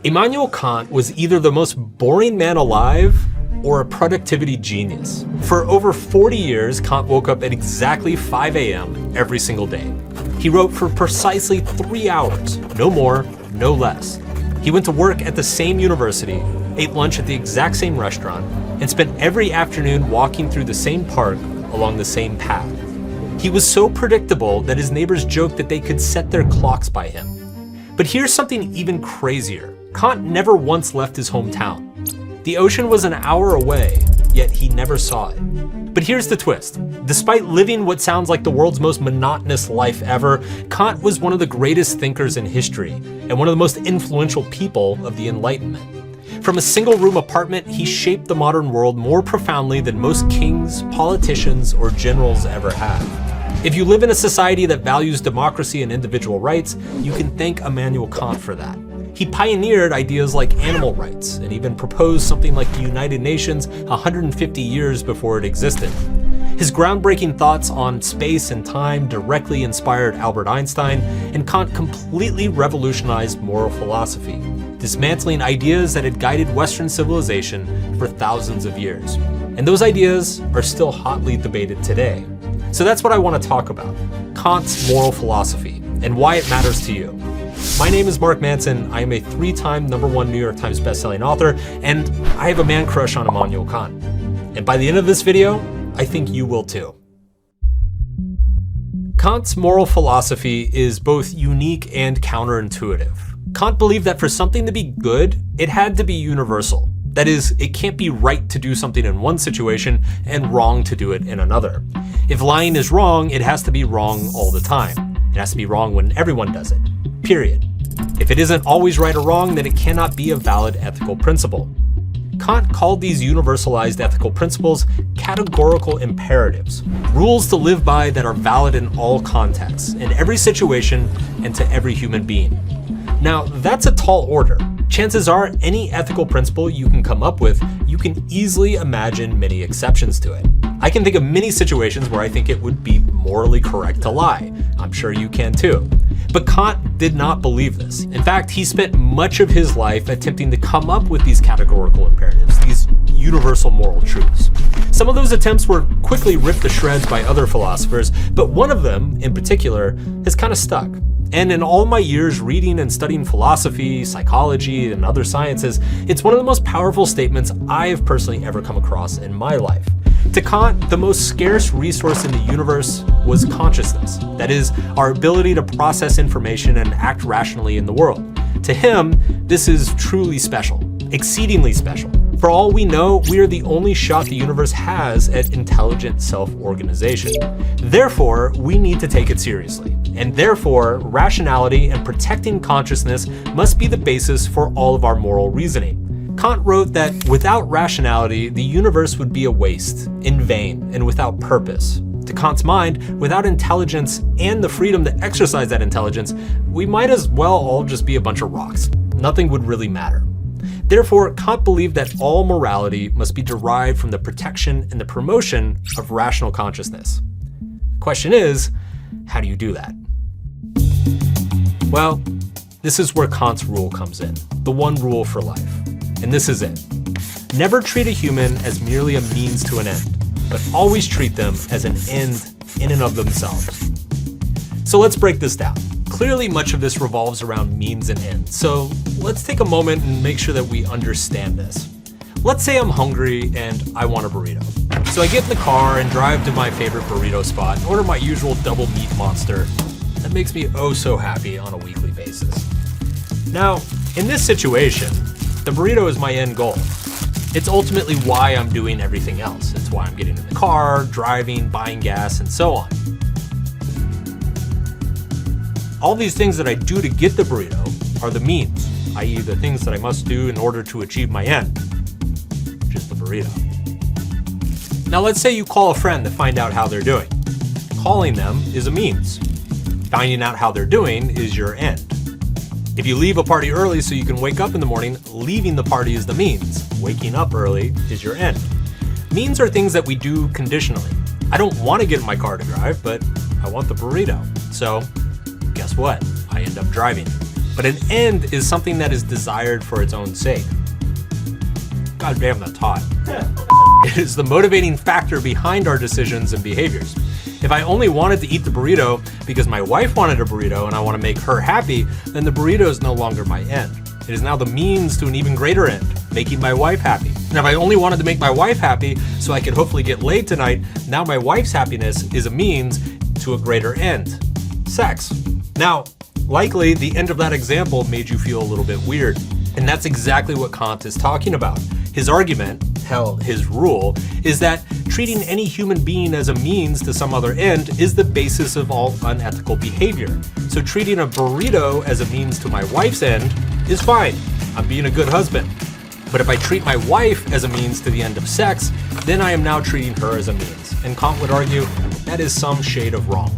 Immanuel Kant was either the most boring man alive or a productivity genius. For over 40 years, Kant woke up at exactly 5 a.m. every single day. He wrote for precisely 3 hours, no more, no less. He went to work at the same university, ate lunch at the exact same restaurant, and spent every afternoon walking through the same park along the same path. He was so predictable that his neighbors joked that they could set their clocks by him. But here's something even crazier. Kant never once left his hometown. The ocean was an hour away, yet he never saw it. But here's the twist. Despite living what sounds like the world's most monotonous life ever, Kant was one of the greatest thinkers in history and one of the most influential people of the Enlightenment. From a single-room apartment, he shaped the modern world more profoundly than most kings, politicians, or generals ever have. If you live in a society that values democracy and individual rights, you can thank Immanuel Kant for that. He pioneered ideas like animal rights and even proposed something like the United Nations 150 years before it existed. His groundbreaking thoughts on space and time directly inspired Albert Einstein, and Kant completely revolutionized moral philosophy, dismantling ideas that had guided Western civilization for thousands of years. And those ideas are still hotly debated today. So that's what I want to talk about, Kant's moral philosophy and why it matters to you. My name is Mark Manson. I am a 3-time #1 New York Times bestselling author, and I have a man crush on Immanuel Kant. And by the end of this video, I think you will too. Kant's moral philosophy is both unique and counterintuitive. Kant believed that for something to be good, it had to be universal. That is, it can't be right to do something in one situation and wrong to do it in another. If lying is wrong, it has to be wrong all the time. It has to be wrong when everyone does it. Period. If it isn't always right or wrong, then it cannot be a valid ethical principle. Kant called these universalized ethical principles categorical imperatives, rules to live by that are valid in all contexts, in every situation, and to every human being. Now, that's a tall order. Chances are any ethical principle you can come up with, you can easily imagine many exceptions to it. I can think of many situations where I think it would be morally correct to lie. I'm sure you can too. But Kant did not believe this. In fact, he spent much of his life attempting to come up with these categorical imperatives, these universal moral truths. Some of those attempts were quickly ripped to shreds by other philosophers, but one of them, in particular, has kind of stuck. And in all my years reading and studying philosophy, psychology, and other sciences, it's one of the most powerful statements I've personally ever come across in my life. To Kant, the most scarce resource in the universe was consciousness. That is, our ability to process information and act rationally in the world. To him, this is truly special, exceedingly special. For all we know, we are the only shot the universe has at intelligent self-organization. Therefore, we need to take it seriously. And therefore, rationality and protecting consciousness must be the basis for all of our moral reasoning. Kant wrote that without rationality, the universe would be a waste, in vain, and without purpose. To Kant's mind, without intelligence and the freedom to exercise that intelligence, we might as well all just be a bunch of rocks. Nothing would really matter. Therefore, Kant believed that all morality must be derived from the protection and the promotion of rational consciousness. The question is, how do you do that? Well, this is where Kant's rule comes in, the one rule for life. And this is it. Never treat a human as merely a means to an end, but always treat them as an end in and of themselves. So let's break this down. Clearly, much of this revolves around means and ends. So let's take a moment and make sure that we understand this. Let's say I'm hungry and I want a burrito. So I get in the car and drive to my favorite burrito spot and order my usual double meat monster. That makes me oh so happy on a weekly basis. Now, in this situation, the burrito is my end goal. It's ultimately why I'm doing everything else. It's why I'm getting in the car, driving, buying gas, and so on. All these things that I do to get the burrito are the means, i.e. the things that I must do in order to achieve my end, which is the burrito. Now let's say you call a friend to find out how they're doing. Calling them is a means. Finding out how they're doing is your end. If you leave a party early so you can wake up in the morning, leaving the party is the means. Waking up early is your end. Means are things that we do conditionally. I don't want to get in my car to drive, but I want the burrito. So guess what? I end up driving. but an end is something that is desired for its own sake. God damn, that's hot. It is the motivating factor behind our decisions and behaviors. If I only wanted to eat the burrito because my wife wanted a burrito and I want to make her happy, then the burrito is no longer my end. It is now the means to an even greater end, making my wife happy. And if I only wanted to make my wife happy so I could hopefully get laid tonight, now my wife's happiness is a means to a greater end, sex. Now, likely the end of that example made you feel a little bit weird. And that's exactly what Kant is talking about. His argument, hell, his rule, is that treating any human being as a means to some other end is the basis of all unethical behavior. So treating a burrito as a means to my wife's end is fine. I'm being a good husband. But if I treat my wife as a means to the end of sex, then I am now treating her as a means. And Kant would argue that is some shade of wrong.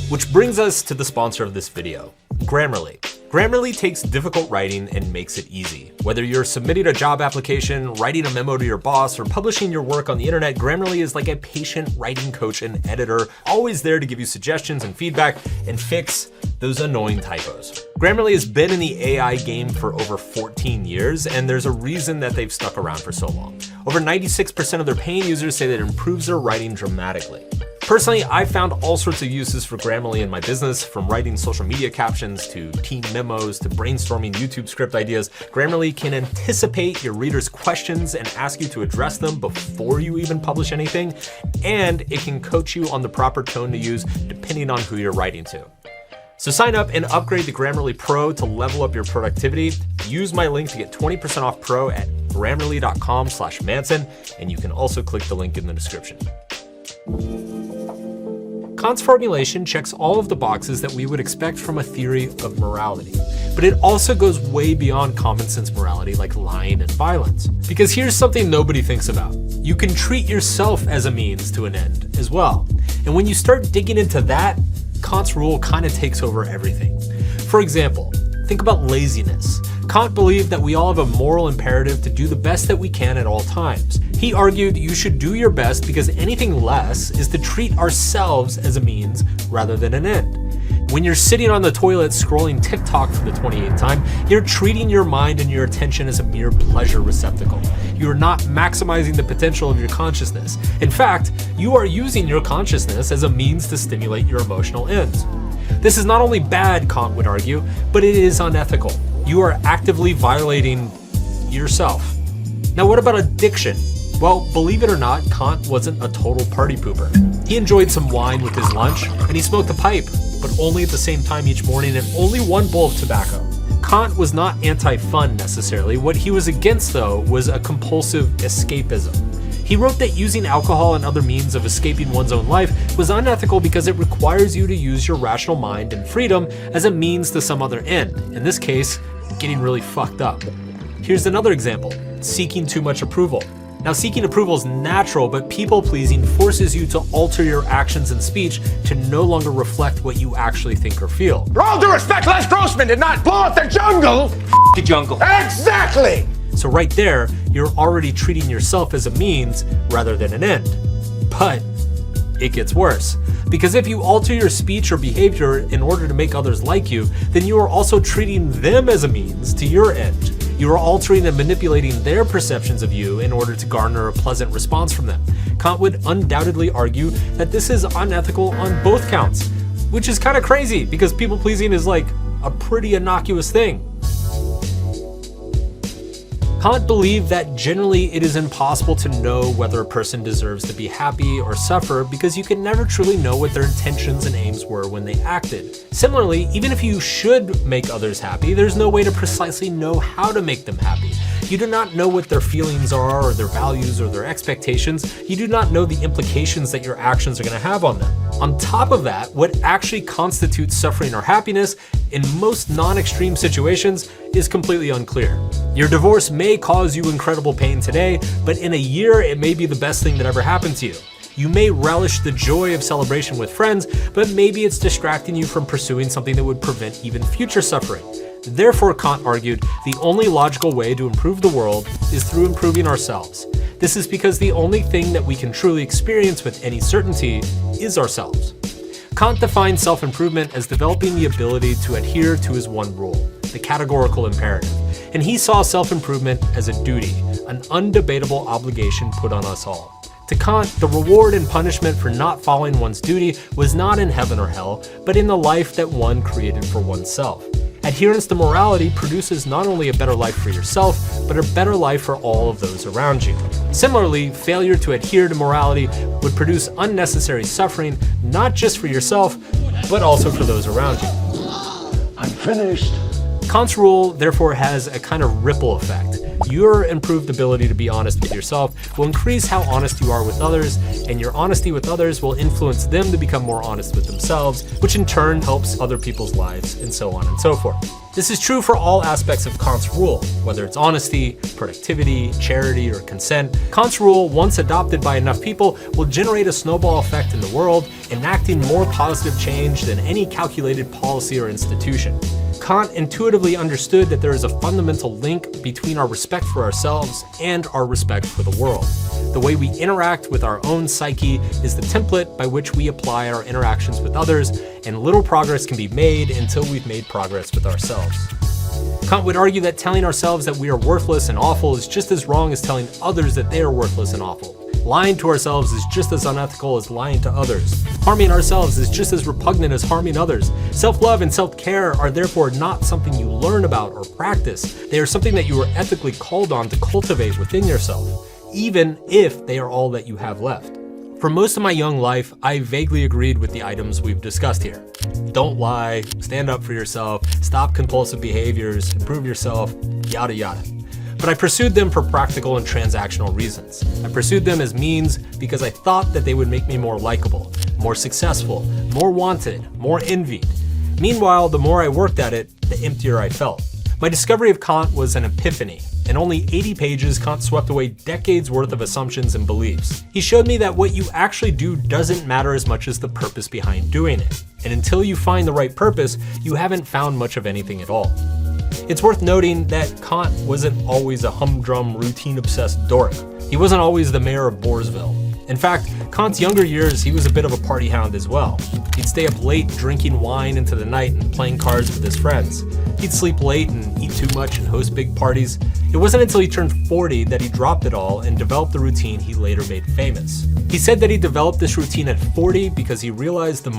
Which brings us to the sponsor of this video, Grammarly. Grammarly takes difficult writing and makes it easy. Whether you're submitting a job application, writing a memo to your boss, or publishing your work on the internet, Grammarly is like a patient writing coach and editor, always there to give you suggestions and feedback and fix those annoying typos. Grammarly has been in the AI game for over 14 years, and there's a reason that they've stuck around for so long. Over 96% of their paying users say that it improves their writing dramatically. Personally, I've found all sorts of uses for Grammarly in my business, from writing social media captions to team memos to brainstorming YouTube script ideas. Grammarly can anticipate your readers' questions and ask you to address them before you even publish anything, and it can coach you on the proper tone to use depending on who you're writing to. So sign up and upgrade to Grammarly Pro to level up your productivity. Use my link to get 20% off Pro at grammarly.com/Manson, and you can also click the link in the description. Kant's formulation checks all of the boxes that we would expect from a theory of morality, but it also goes way beyond common sense morality like lying and violence. Because here's something nobody thinks about. You can treat yourself as a means to an end as well. And when you start digging into that, Kant's rule kind of takes over everything. For example, think about laziness. Kant believed that we all have a moral imperative to do the best that we can at all times. He argued you should do your best because anything less is to treat ourselves as a means rather than an end. When you're sitting on the toilet scrolling TikTok for the 28th time, you're treating your mind and your attention as a mere pleasure receptacle. You are not maximizing the potential of your consciousness. In fact, you are using your consciousness as a means to stimulate your emotional ends. This is not only bad, Kant would argue, but it is unethical. You are actively violating yourself. Now, what about addiction? Well, believe it or not, Kant wasn't a total party pooper. He enjoyed some wine with his lunch, and he smoked a pipe, but only at the same time each morning and only one bowl of tobacco. Kant was not anti-fun necessarily. What he was against, though, was a compulsive escapism. He wrote that using alcohol and other means of escaping one's own life was unethical because it requires you to use your rational mind and freedom as a means to some other end. In this case, getting really fucked up. Here's another example, seeking too much approval. Now, seeking approval is natural, but people-pleasing forces you to alter your actions and speech to no longer reflect what you actually think or feel. For all due respect, Les Grossman did not blow up the jungle! The jungle. Exactly! So right there, you're already treating yourself as a means rather than an end. But it gets worse. Because if you alter your speech or behavior in order to make others like you, then you are also treating them as a means to your end. You are altering and manipulating their perceptions of you in order to garner a pleasant response from them. Kant would undoubtedly argue that this is unethical on both counts, which is kind of crazy because people pleasing is like a pretty innocuous thing. Kant believed that generally it is impossible to know whether a person deserves to be happy or suffer because you can never truly know what their intentions and aims were when they acted. Similarly, even if you should make others happy, there's no way to precisely know how to make them happy. You do not know what their feelings are or their values or their expectations. You do not know the implications that your actions are going to have on them. On top of that, what actually constitutes suffering or happiness in most non-extreme situations is completely unclear. Your divorce may cause you incredible pain today, but in a year it may be the best thing that ever happened to you. You may relish the joy of celebration with friends, but maybe it's distracting you from pursuing something that would prevent even future suffering. Therefore, Kant argued, the only logical way to improve the world is through improving ourselves. This is because the only thing that we can truly experience with any certainty is ourselves. Kant defined self-improvement as developing the ability to adhere to his one rule, the categorical imperative, and he saw self-improvement as a duty, an undebatable obligation put on us all. To Kant, the reward and punishment for not following one's duty was not in heaven or hell, but in the life that one created for oneself. Adherence to morality produces not only a better life for yourself, but a better life for all of those around you. Similarly, failure to adhere to morality would produce unnecessary suffering, not just for yourself, but also for those around you. I'm finished. Kant's rule, therefore, has a kind of ripple effect. Your improved ability to be honest with yourself will increase how honest you are with others, and your honesty with others will influence them to become more honest with themselves, which in turn helps other people's lives, and so on and so forth. This is true for all aspects of Kant's rule, whether it's honesty, productivity, charity, or consent. Kant's rule, once adopted by enough people, will generate a snowball effect in the world, enacting more positive change than any calculated policy or institution. Kant intuitively understood that there is a fundamental link between our respect for ourselves and our respect for the world. The way we interact with our own psyche is the template by which we apply our interactions with others, and little progress can be made until we've made progress with ourselves. Kant would argue that telling ourselves that we are worthless and awful is just as wrong as telling others that they are worthless and awful. Lying to ourselves is just as unethical as lying to others. Harming ourselves is just as repugnant as harming others. Self-love and self-care are therefore not something you learn about or practice. They are something that you are ethically called on to cultivate within yourself, even if they are all that you have left. For most of my young life, I vaguely agreed with the items we've discussed here. Don't lie, stand up for yourself, stop compulsive behaviors, improve yourself, yada yada. But I pursued them for practical and transactional reasons. I pursued them as means because I thought that they would make me more likable, more successful, more wanted, more envied. Meanwhile, the more I worked at it, the emptier I felt. My discovery of Kant was an epiphany. In only 80 pages, Kant swept away decades worth of assumptions and beliefs. He showed me that what you actually do doesn't matter as much as the purpose behind doing it. And until you find the right purpose, you haven't found much of anything at all. It's worth noting that Kant wasn't always a humdrum, routine-obsessed dork. He wasn't always the mayor of Boersville. In fact, Kant's younger years, he was a bit of a party hound as well. He'd stay up late drinking wine into the night and playing cards with his friends. He'd sleep late and eat too much and host big parties. It wasn't until he turned 40 that he dropped it all and developed the routine he later made famous. He said that he developed this routine at 40 because he realized the